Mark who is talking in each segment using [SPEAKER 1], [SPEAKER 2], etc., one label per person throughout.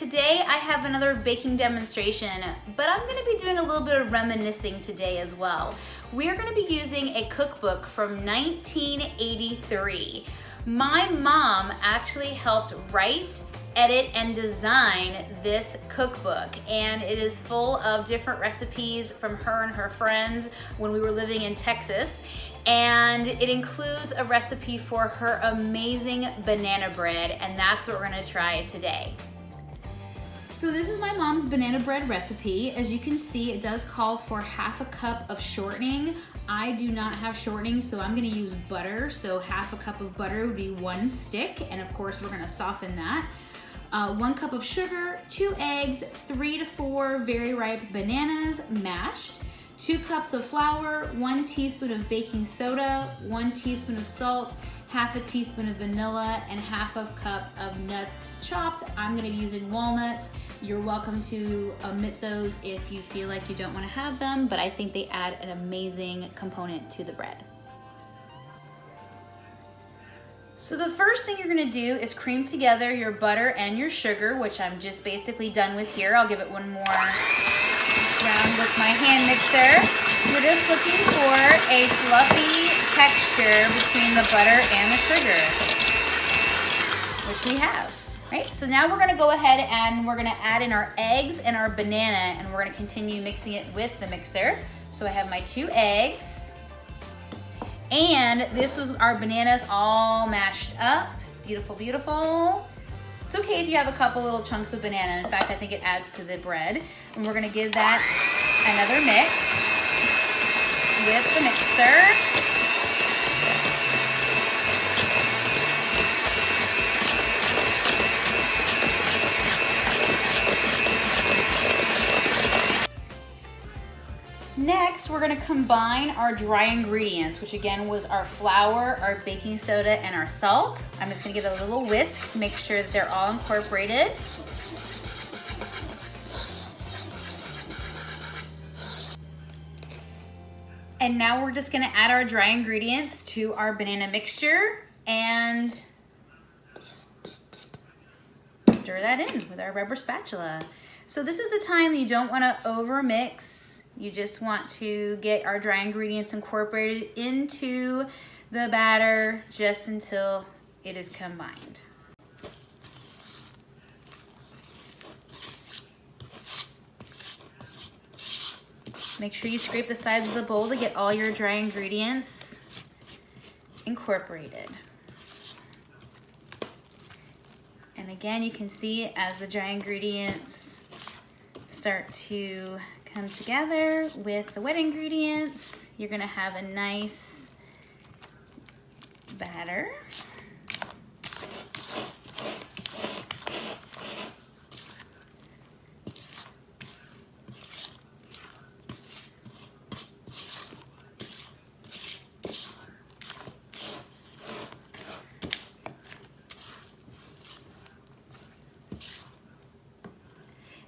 [SPEAKER 1] today I have another baking demonstration, but I'm gonna be doing a little bit of reminiscing today as well. We are gonna be using a cookbook from 1983. My mom actually helped write, edit, and design this cookbook, and it is full of different recipes from her and her friends when we were living in Texas. And it includes a recipe for her amazing banana bread, and that's what we're gonna try today. So this is my mom's banana bread recipe. As you can see, it does call for half a cup of shortening. I do not have shortening, so I'm gonna use butter. So half a cup of butter would be 1 stick, and of course we're gonna soften that. 1 cup of sugar, 2 eggs, 3 to 4 very ripe bananas mashed, 2 cups of flour, 1 teaspoon of baking soda, 1 teaspoon of salt, half a teaspoon of vanilla, and half a cup of nuts chopped. I'm gonna be using walnuts. You're welcome to omit those if you feel like you don't wanna have them, but I think they add an amazing component to the bread. So the first thing you're gonna do is cream together your butter and your sugar, which I'm just basically done with here. I'll give it one more round with my hand mixer. We're just looking for a fluffy texture between the butter and the sugar, which we have, right? So now we're gonna go ahead and we're gonna add in our eggs and our banana, and we're gonna continue mixing it with the mixer. So I have my 2 eggs, and this was our bananas all mashed up. Beautiful, beautiful. It's okay if you have a couple little chunks of banana. In fact, I think it adds to the bread. And we're gonna give that another mix with the mixer. Next, we're gonna combine our dry ingredients, which again was our flour, our baking soda, and our salt. I'm just gonna give it a little whisk to make sure that they're all incorporated. And now we're just gonna add our dry ingredients to our banana mixture and stir that in with our rubber spatula. So this is the time that you don't wanna over mix. You just want to get our dry ingredients incorporated into the batter just until it is combined. Make sure you scrape the sides of the bowl to get all your dry ingredients incorporated. And again, you can see as the dry ingredients start to come together with the wet ingredients, you're gonna have a nice batter.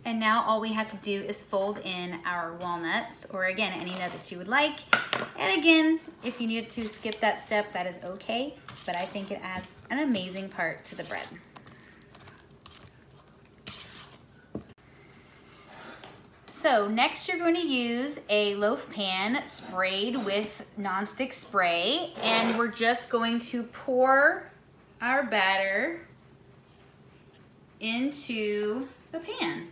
[SPEAKER 1] And now all we have to do is fold in our walnuts, or again, any nut that you would like. And again, if you need to skip that step, that is okay, but I think it adds an amazing part to the bread. So next you're going to use a loaf pan sprayed with nonstick spray, and we're just going to pour our batter into the pan.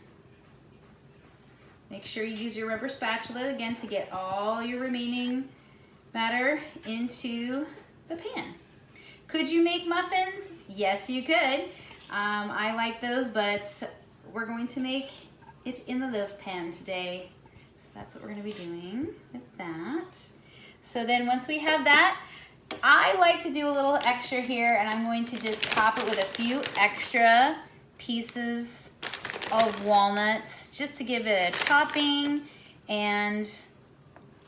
[SPEAKER 1] Make sure you use your rubber spatula again to get all your remaining batter into the pan. Could you make muffins? Yes, you could. I like those, but we're going to make it in the loaf pan today. So that's what we're gonna be doing with that. So then once we have that, I like to do a little extra here, and I'm going to just top it with a few extra pieces of walnuts just to give it a topping and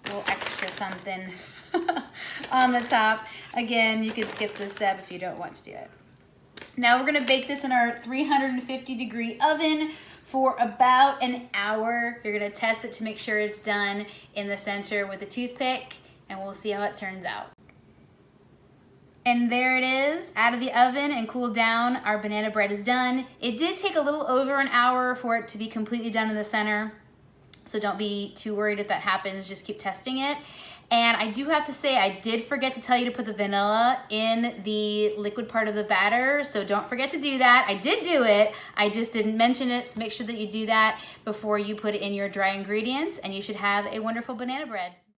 [SPEAKER 1] a little extra something on the top. Again, you can skip this step if you don't want to do it. Now we're gonna bake this in our 350-degree oven for about an hour. You're gonna test it to make sure it's done in the center with a toothpick, and we'll see how it turns out. And there it is, out of the oven and cooled down. Our banana bread is done. It did take a little over an hour for it to be completely done in the center. So don't be too worried if that happens, just keep testing it. And I do have to say, I did forget to tell you to put the vanilla in the liquid part of the batter, so don't forget to do that. I did do it, I just didn't mention it, so make sure that you do that before you put it in your dry ingredients, and you should have a wonderful banana bread.